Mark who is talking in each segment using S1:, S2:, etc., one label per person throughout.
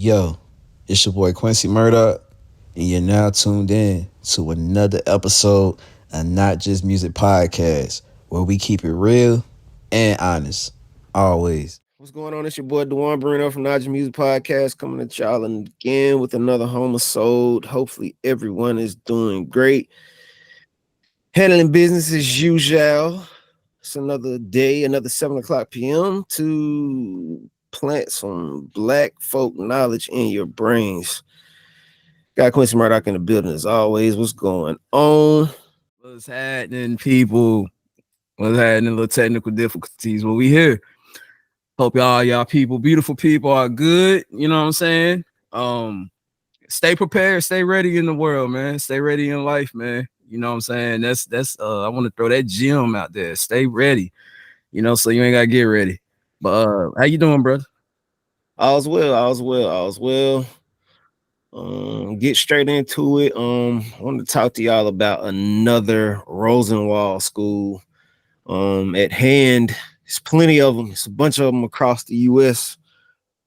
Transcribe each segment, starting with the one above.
S1: Yo, it's your boy Quincy Murdoch, and you're now tuned in to another episode of Not Just Music Podcast, where we keep it real and honest, always.
S2: What's going on? It's your boy Dewan Bruno from Najee Music Podcast coming at y'all again with another Homeisode. Hopefully everyone is doing great. Handling business as usual. It's another day, another 7 o'clock p.m. to plant some black folk knowledge in your brains. Got Quincy Murdoch in the building as always. What's going on?
S3: What's happening, people? What's happening? Little technical difficulties, but we here. Hope y'all people, beautiful people, are good. You know what I'm saying? Stay prepared, stay ready in the world, man. Stay ready in life, man. You know what I'm saying? That's I want to throw that gem out there. Stay ready, so you ain't gotta get ready. But how you doing, brother?
S2: All's well. Get straight into it. I want to talk to y'all about another Rosenwald school. At hand, there's plenty of them. It's a bunch of them across the U.S.,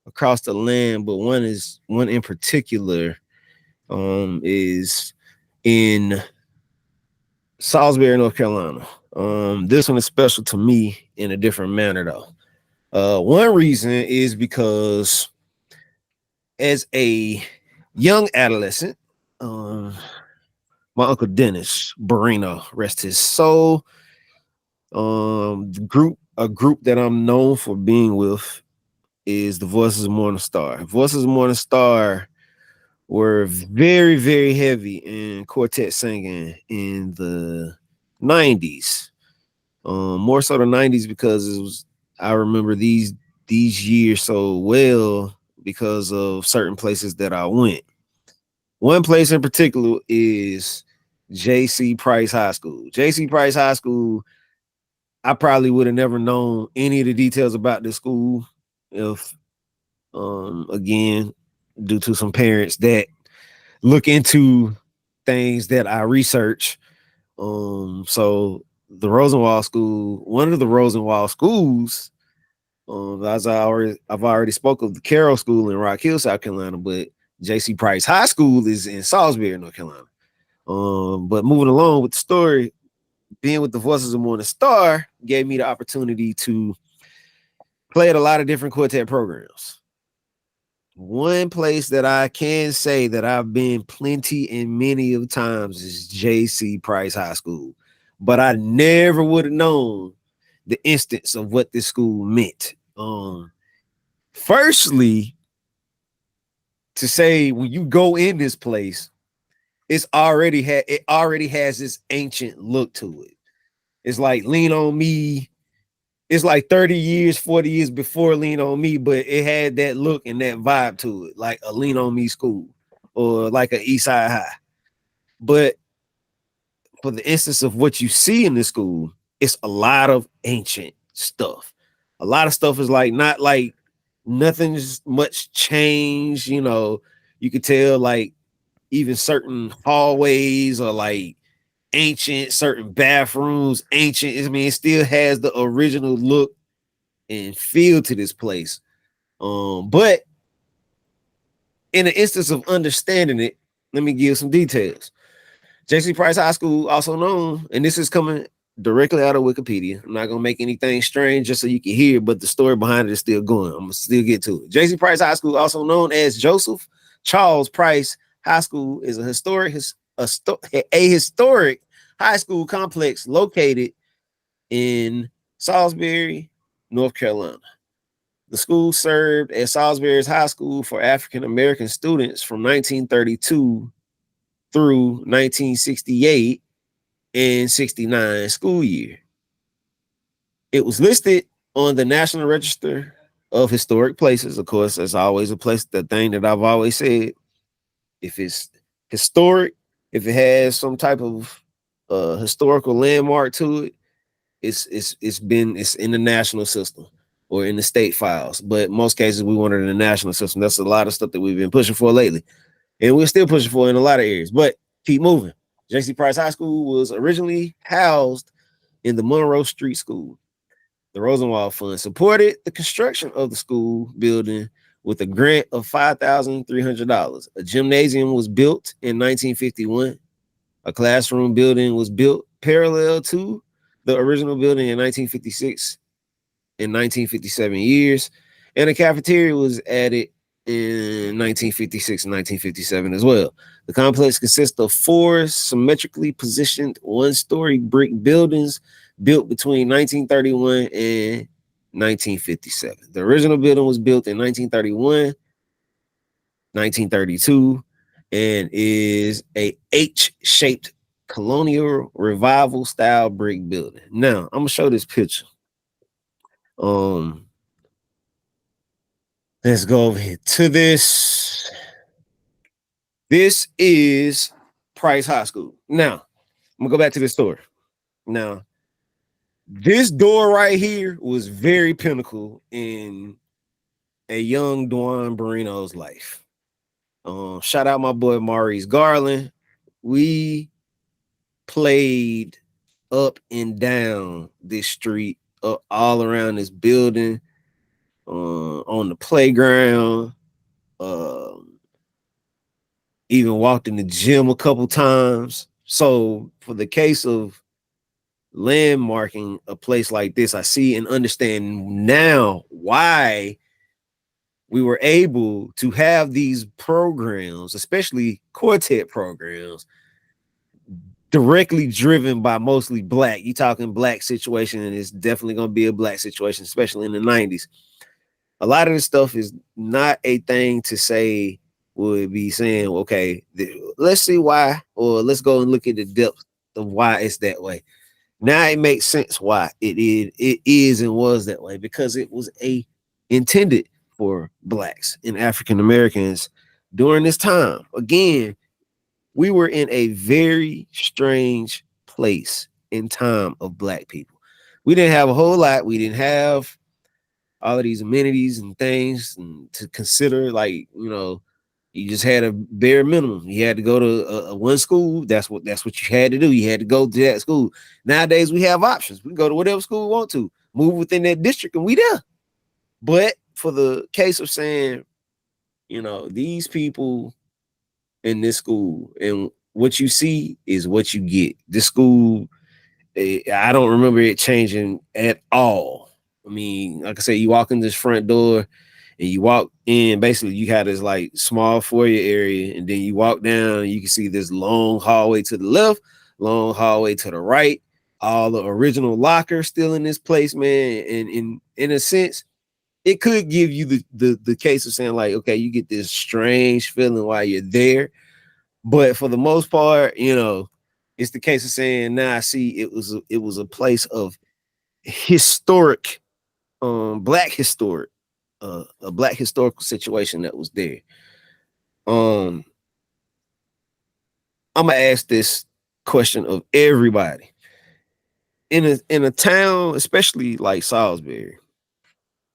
S2: across the land, but one in particular, is in Salisbury, North Carolina. This one is special to me in a different manner, though. One reason is because as a young adolescent, my uncle Dennis Barino, rest his soul. A group that I'm known for being with is the Voices of Morning Star. Voices of Morning Star were very, very heavy in quartet singing in the 90s. More so the 90s because I remember these years so well because of certain places that I went. One place in particular is J.C. Price High School. J.C. Price High School, I probably would have never known any of the details about this school if, again, due to some parents that look into things that I research. So the Rosenwald School, one of the Rosenwald schools, as I've already spoke of the Carroll School in Rock Hill, South Carolina, but J.C. Price High School is in Salisbury, North Carolina. But moving along with the story, being with the Voices of Morning Star gave me the opportunity to play at a lot of different quartet programs. One place that I can say that I've been plenty and many of times is J.C. Price High School, but I never would have known the instance of what this school meant. Firstly, to say when you go in this place, it already has this ancient look to it. It's like Lean on Me. It's like 30 years, 40 years before Lean on Me, but it had that look and that vibe to it, like a Lean on Me school or like a Eastside High. But for the instance of what you see in this school, it's a lot of ancient stuff. A lot of stuff is like not like nothing's much changed. You could tell like even certain hallways are like ancient, certain bathrooms, ancient. I mean, it still has the original look and feel to this place. But in the instance of understanding it, let me give some details. J.C. Price High School, also known, and this is coming directly out of Wikipedia. I'm not gonna make anything strange just so you can hear, but the story behind it is still going. I'm gonna still get to it. J.C. Price High School, also known as Joseph Charles Price High School, is a historic high school complex located in Salisbury, North Carolina. The school served as Salisbury's high school for African American students from 1932 through 1968 and 69 school year. It was listed on the National Register of Historic Places. Of course, that's always a place, the thing that I've always said. If it's historic, if it has some type of historical landmark to it, it's in the national system or in the state files. But in most cases, we want it in the national system. That's a lot of stuff that we've been pushing for lately. And we're still pushing for in a lot of areas. But keep moving. J.C. Price High School was originally housed in the Monroe Street School. The Rosenwald Fund supported the construction of the school building with a grant of $5,300. A gymnasium was built in 1951. A classroom building was built parallel to the original building in 1956 and 1957 years, and a cafeteria was added in 1956 and 1957 as well. The complex consists of 4 symmetrically positioned one-story brick buildings built between 1931 and 1957. The original building was built in 1931, 1932, and is a H-shaped colonial revival style brick building. Now, I'm gonna show this picture. Let's go over here to this. This is Price High School. Now, I'm gonna go back to this story. Now, this door right here was very pinnacle in a young Dwan Barino's life. Shout out my boy Maurice Garland. We played up and down this street, all around this building, on the playground. Even walked in the gym a couple times. So for the case of landmarking a place like this, I see and understand now why we were able to have these programs, especially quartet programs, directly driven by mostly Black. You talking Black situation, and it's definitely going to be a Black situation, especially in the 90s. A lot of this stuff is not a thing to say would be saying, okay, let's see why, or let's go and look at the depth of why it's that way. Now it makes sense why it is and was that way, because it was intended for Blacks and African Americans during this time. Again, we were in a very strange place in time of Black people. We didn't have a whole lot. We didn't have all of these amenities and things to consider. Like, you just had a bare minimum. You had to go to a one school. That's what you had to do. You had to go to that school. Nowadays, we have options. We can go to whatever school we want to, move within that district, and we there. But for the case of saying, these people in this school, and what you see is what you get. This school, I don't remember it changing at all. I mean, like I said, you walk in this front door and you walk in, basically you have this like small foyer area, and then you walk down and you can see this long hallway to the left, long hallway to the right, all the original lockers still in this place, man. And in a sense, it could give you the case of saying like, okay, you get this strange feeling while you're there. But for the most part, it's the case of saying, now I see it was a place of historic, Black historic, a Black historical situation that was there. I'm gonna ask this question of everybody in a town, especially like Salisbury.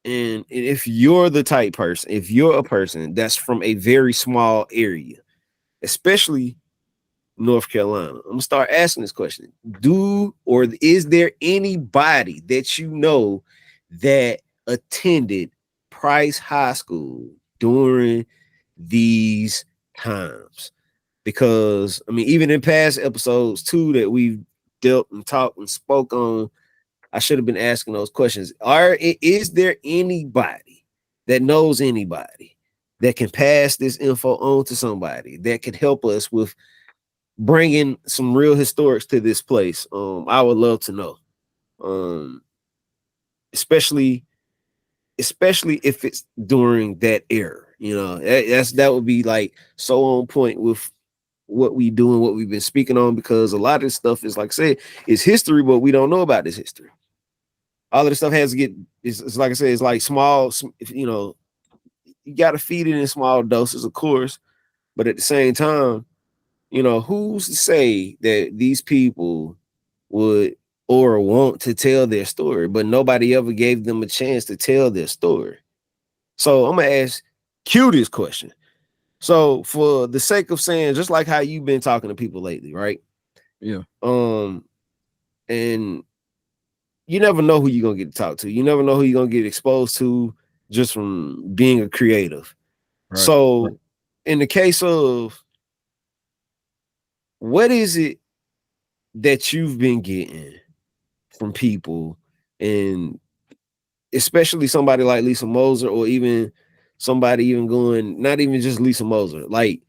S2: And if you're the type person, if you're a person that's from a very small area, especially North Carolina, I'm gonna start asking this question: is there anybody that you know that attended Price High School during these times? Because I mean, even in past episodes too that we've dealt and talked and spoke on, I should have been asking those questions. Is there anybody that knows anybody that can pass this info on to somebody that could help us with bringing some real historics to this place? I would love to know. Especially if it's during that era, that would be like so on point with what we do and what we've been speaking on, because a lot of this stuff is, like I said, it's history, but we don't know about this history. All of this stuff has to get, it's like I said, it's like small, you got to feed it in small doses, of course, but at the same time, who's to say that these people would or want to tell their story, but nobody ever gave them a chance to tell their story. So I'm gonna ask Q this question. So for the sake of saying, just like how you've been talking to people lately, right?
S3: Yeah.
S2: And you never know who you're gonna get to talk to. You never know who you're gonna get exposed to just from being a creative.
S3: Right.
S2: So in the case of, what is it that you've been getting from people, and especially somebody like Lisa Moser, or even somebody even going, not even just Lisa Moser, like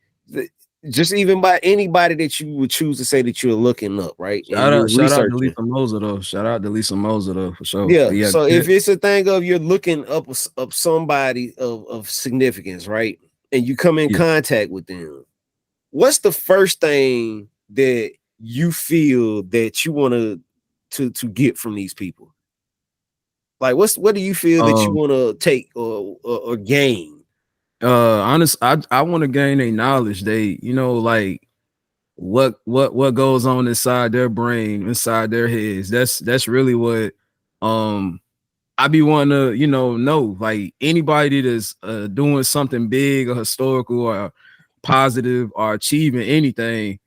S2: just even by anybody that you would choose to say that you're looking up, right? And you're
S3: Shout out to
S2: researching.
S3: Lisa Moser though. Shout out to Lisa Moser though for sure.
S2: Yeah.
S3: But yeah,
S2: So if it's a thing of you're looking up somebody of significance, right? And you come in
S3: yeah.
S2: contact with them, what's the first thing that you feel that you want to get from these people? Like, what do you feel that you
S3: Um,
S2: want to take or gain?
S3: honest, I want to gain their knowledge. They, you know, like what goes on inside their brain, inside their heads. That's really what I be wanting to, know. Like anybody that's doing something big or historical or positive or achieving anything,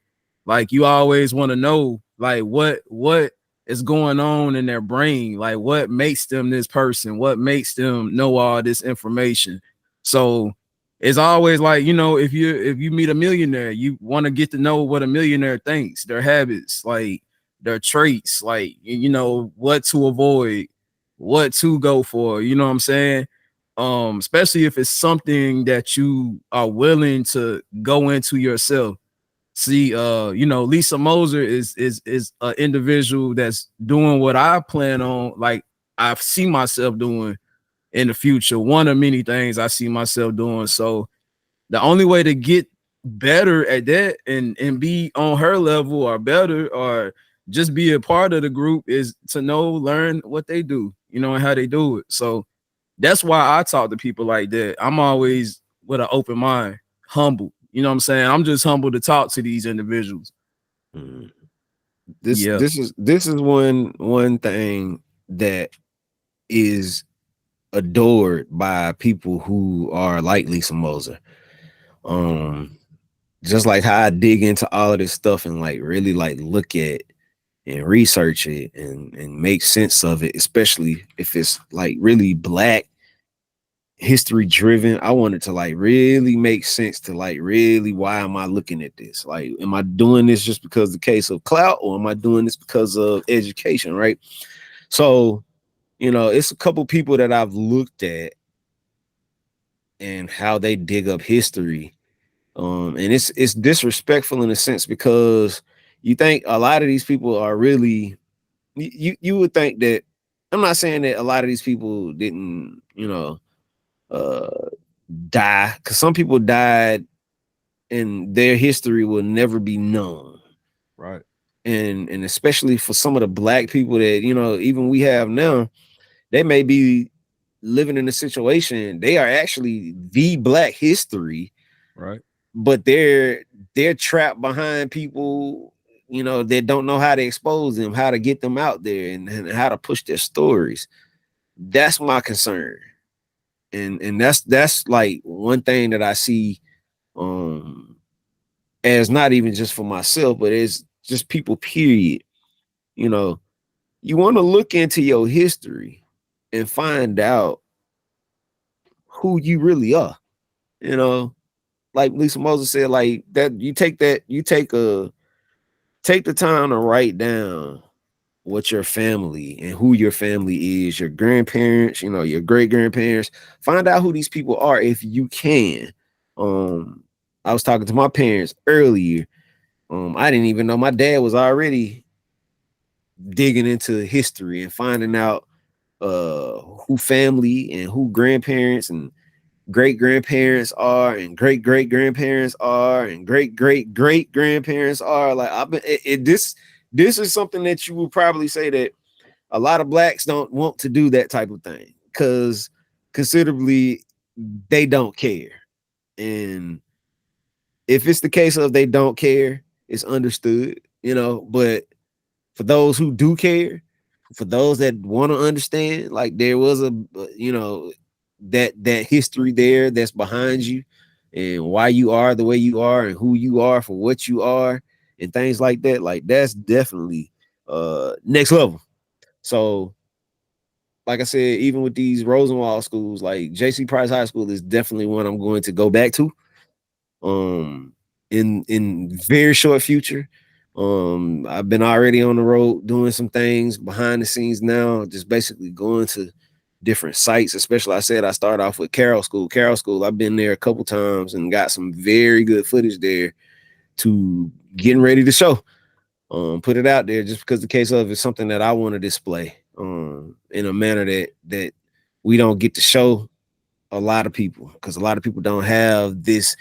S3: like you always want to know like what is going on in their brain, like what makes them this person, what makes them know all this information. So it's always like, if you meet a millionaire, you want to get to know what a millionaire thinks, their habits, like their traits, like what to avoid, what to go for, you know what I'm saying? Especially if it's something that you are willing to go into yourself. See, Lisa Moser is an individual that's doing what I plan on, like I see myself doing in the future. One of many things I see myself doing. So the only way to get better at that and be on her level or better or just be a part of the group is to learn what they do, and how they do it. So that's why I talk to people like that. I'm always with an open mind, humble. You know what I'm saying? I'm just humble to talk to these individuals.
S2: Mm. This
S3: Yeah.
S2: this is this is one thing that is adored by people who are like Lisa Moser. Just like how I dig into all of this stuff and like really like look at and research it and make sense of it, especially if it's like really black history driven. I want it to like really make sense to like really, why am I looking at this? Like, am I doing this just because the case of clout, or am I doing this because of education? Right. So, it's a couple people that I've looked at and how they dig up history. And it's disrespectful in a sense, because you think a lot of these people are really, you would think that, I'm not saying that a lot of these people didn't, uh die, because some people died and their history will never be known.
S3: Right.
S2: And especially for some of the black people that, even we have now, they may be living in a situation, they are actually the black history,
S3: Right.
S2: but they're trapped behind people, that don't know how to expose them, how to get them out there, and how to push their stories. That's my concern. And that's like one thing that I see, as not even just for myself, but as just people, period. You know, you want to look into your history and find out who you really are. You know, like Lisa Moses said, like that, take the time to write down what your family and who your family is, your grandparents, your great grandparents. Find out who these people are if you can. I was talking to my parents earlier. I didn't even know my dad was already digging into history and finding out who family and who grandparents and great grandparents are, and great great grandparents are, and great great great grandparents are. Like, I've been this is something that you would probably say that a lot of blacks don't want to do that type of thing, because considerably they don't care. And if it's the case of they don't care, it's understood, but for those who do care, for those that want to understand, like, there was that history there that's behind you, and why you are the way you are, and who you are for what you are, and things like that. Like, that's definitely next level. So like I said, even with these Rosenwald schools, like J.C. Price High School is definitely one I'm going to go back to. In very short future. I've been already on the road doing some things behind the scenes now, just basically going to different sites. Especially, I said I started off with Carroll School. Carroll School, I've been there a couple times and got some very good footage there to getting ready to show. Put it out there just because the case of it's something that I want to display in a manner that we don't get to show a lot of people, because a lot of people don't have this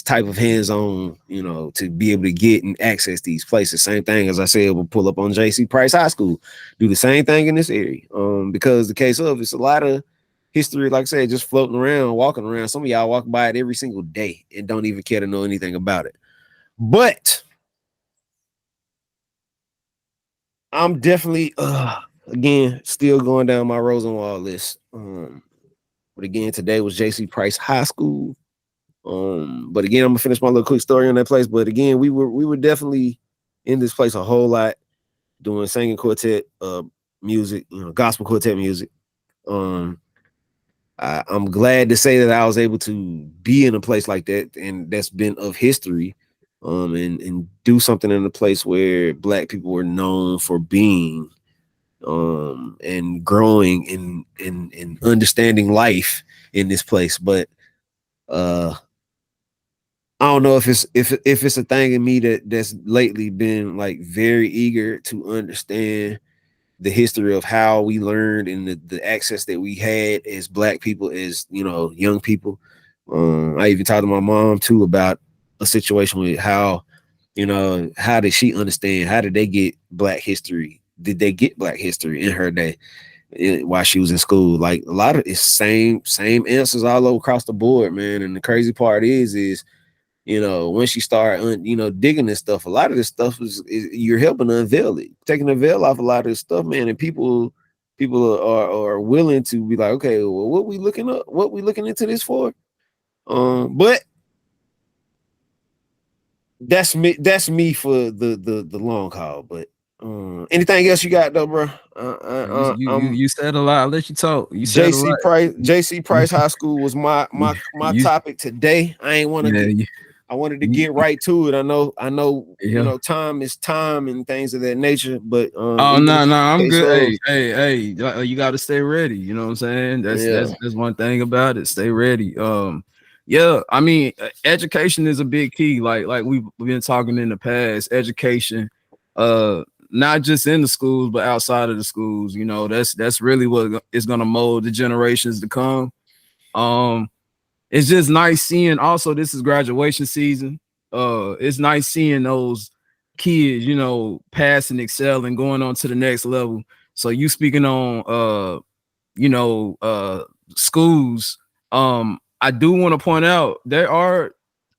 S2: type of hands-on, to be able to get and access these places. Same thing as I said, we'll pull up on J.C. Price High School, do the same thing in this area. Because the case of it's a lot of history, like I said, just floating around, walking around. Some of y'all walk by it every single day and don't even care to know anything about it. But I'm definitely again still going down my Rosenwald list. But again, today was J.C. Price High School. But again, I'm gonna finish my little quick story on that place. But again, we were definitely in this place a whole lot, doing singing quartet music, gospel quartet music. I'm glad to say that I was able to be in a place like that, and that's been of history, and do something in a place where Black people were known for being, and growing in understanding life in this place. But I don't know if it's a thing in me that's lately been like very eager to understand the history of how we learned and the access that we had as Black people, as young people. I even talked to my mom too about a situation with how did she understand, how did they get Black history? Did they get Black history in her day while she was in school? Like a lot of it's same answers all over across the board, man. And the crazy part is once you start, digging this stuff, a lot of this stuff is you're helping to unveil it, taking the veil off a lot of this stuff, man. And people are willing to be like, okay, well, what we looking up, what we looking into this for? But that's me for the long haul. But anything else you got though, bro?
S3: You said a lot. I'll let you talk. You said a lot.
S2: JC Price High School was my
S3: You-
S2: topic today. I ain't want to
S3: yeah,
S2: get. I wanted to get right to it. I know,
S3: yeah.
S2: time is time and things of that nature. But
S3: Oh
S2: even
S3: no, I'm
S2: case
S3: good.
S2: of,
S3: Hey, you got to stay ready. You know what I'm saying? That's
S2: yeah,
S3: that's one thing about it. Stay ready. Yeah. I mean, education is a big key. Like we've been talking in the past. Education, not just in the schools but outside of the schools. That's really what is gonna mold the generations to come. Um, it's just nice seeing. Also, this is graduation season. It's nice seeing those kids, pass and excel and going on to the next level. So you speaking on schools. I do want to point out there are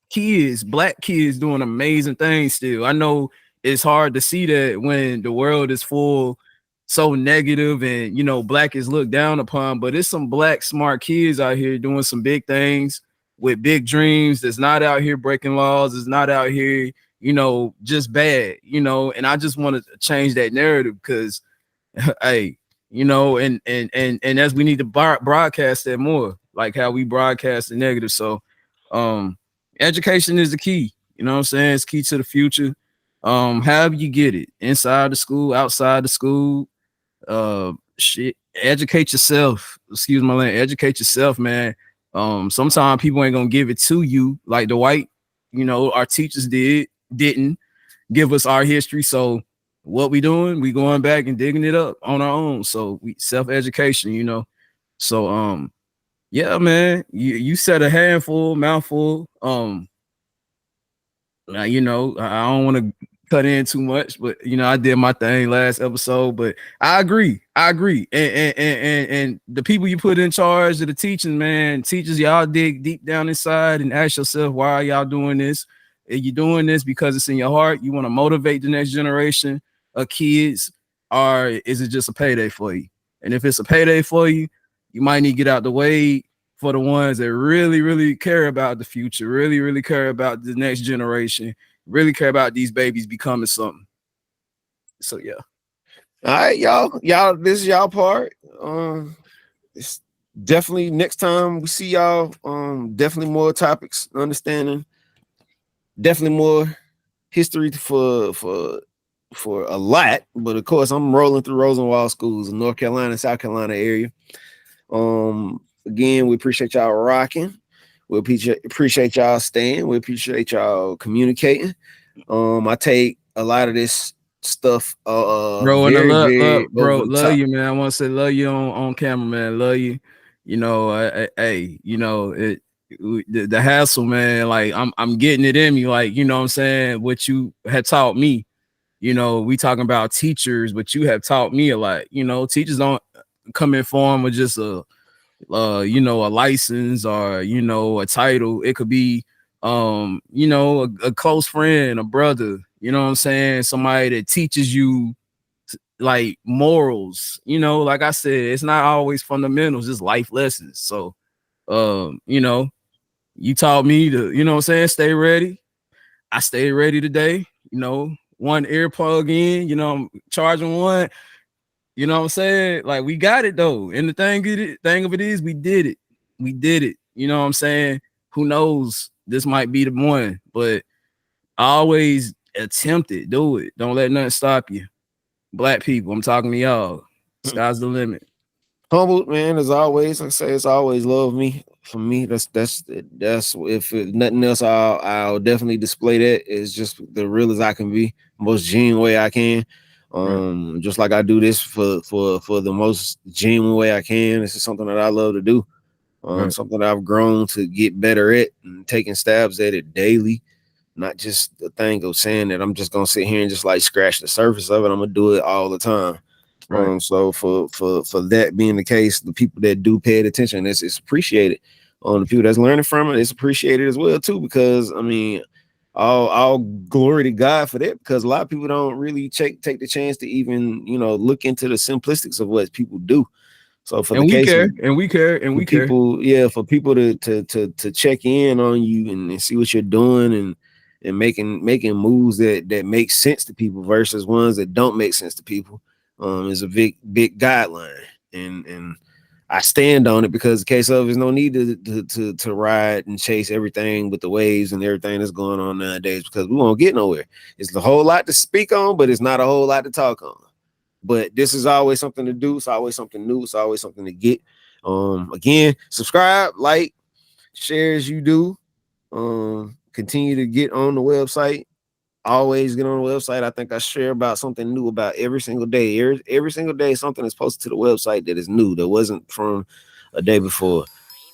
S3: kids, Black kids doing amazing things still. I know it's hard to see that when the world is full so negative and Black is looked down upon, but it's some Black smart kids out here doing some big things with big dreams, that's not out here breaking laws, is not out here just bad, and I just want to change that narrative because hey, and as we need to broadcast that more, like how we broadcast the negative. So education is the key. You know what I'm saying? It's key to the future. However you get it, inside the school, outside the school, educate yourself. Excuse my language. Educate yourself, man. Sometimes people ain't gonna give it to you like the white, our teachers didn't give us our history. So what we doing? We going back and digging it up on our own. So we self-education. So yeah, man, you said a mouthful. Now, I don't want to cut in too much, but I did my thing last episode. But I agree, and the people you put in charge of the teaching, man, teachers, y'all dig deep down inside and ask yourself, why are y'all doing this? Are you doing this because it's in your heart? You want to motivate the next generation of kids, or is it just a payday for you? And if it's a payday for you, you might need to get out the way for the ones that really, really care about the future, really, really care about the next generation, really care about these babies becoming something. So yeah.
S2: All right, y'all. This is y'all part. It's definitely next time we see y'all. Definitely more topics, understanding. Definitely more history for a lot. But of course, I'm rolling through Rosenwald schools in North Carolina, South Carolina area. Again, we appreciate y'all rocking. We appreciate y'all staying. We appreciate y'all communicating. I take a lot of this stuff
S3: Bro, and I
S2: very, very
S3: bro,
S2: over the
S3: love
S2: top.
S3: you, man. I want to say love you on camera, man. Love you. You know, hey, you know, the hassle, man. Like I'm getting it in me. Like, you know what I'm saying? What you had taught me. You know, we talking about teachers, but you have taught me a lot. You know, teachers don't come in form with just a you know, a license or, you know, a title. It could be you know, a close friend, a brother, you know what I'm saying? Somebody that teaches you like morals, you know, like I said, it's not always fundamentals, just life lessons. So you know, you taught me to, you know what I'm saying, stay ready. I stayed ready today, you know, one earplug in, you know, I'm charging one. You know what I'm saying? Like we got it though. And the thing of it is we did it. We did it. You know what I'm saying? Who knows? This might be the one, but I always attempt it. Do it. Don't let nothing stop you. Black people, I'm talking to y'all. Sky's the limit.
S2: Humbled, man, as always. Like I say, it's always love me. For me, that's if nothing else, I'll definitely display that. It's just the real as I can be, most genuine way I can. Just like I do this for the most genuine way I can. This is something that I love to do. Something that I've grown to get better at and taking stabs at it daily. Not just the thing of saying that I'm just gonna sit here and just like scratch the surface of it. I'm gonna do it all the time.
S3: Right.
S2: So for that being the case, the people that do pay attention, it's appreciated. The people that's learning from it, it's appreciated as well too. Because I mean, all glory to God for that. Because a lot of people don't really take the chance to even look into the simplistics of what people do. So for
S3: And
S2: the
S3: we
S2: case of
S3: care, and we care, and we care.
S2: people, yeah, for people to check in on you and see what you're doing and making moves that make sense to people versus ones that don't make sense to people, is a big guideline, and I stand on it because the case of there's no need to ride and chase everything with the waves and everything that's going on nowadays because we won't get nowhere. It's a whole lot to speak on, but it's not a whole lot to talk on. But this is always something to do. It's always something new. It's always something to get. Again, subscribe, like, share as you do. Continue to get on the website. Always get on the website. I think I share about something new about every single day. Every single day, something is posted to the website that is new that wasn't from a day before.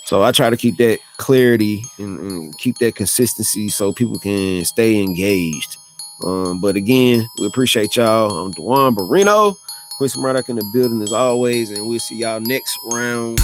S2: So I try to keep that clarity and keep that consistency so people can stay engaged. But again, we appreciate y'all. I'm Dewan Barino. Quincy Murdoch in the building as always, and we'll see y'all next round.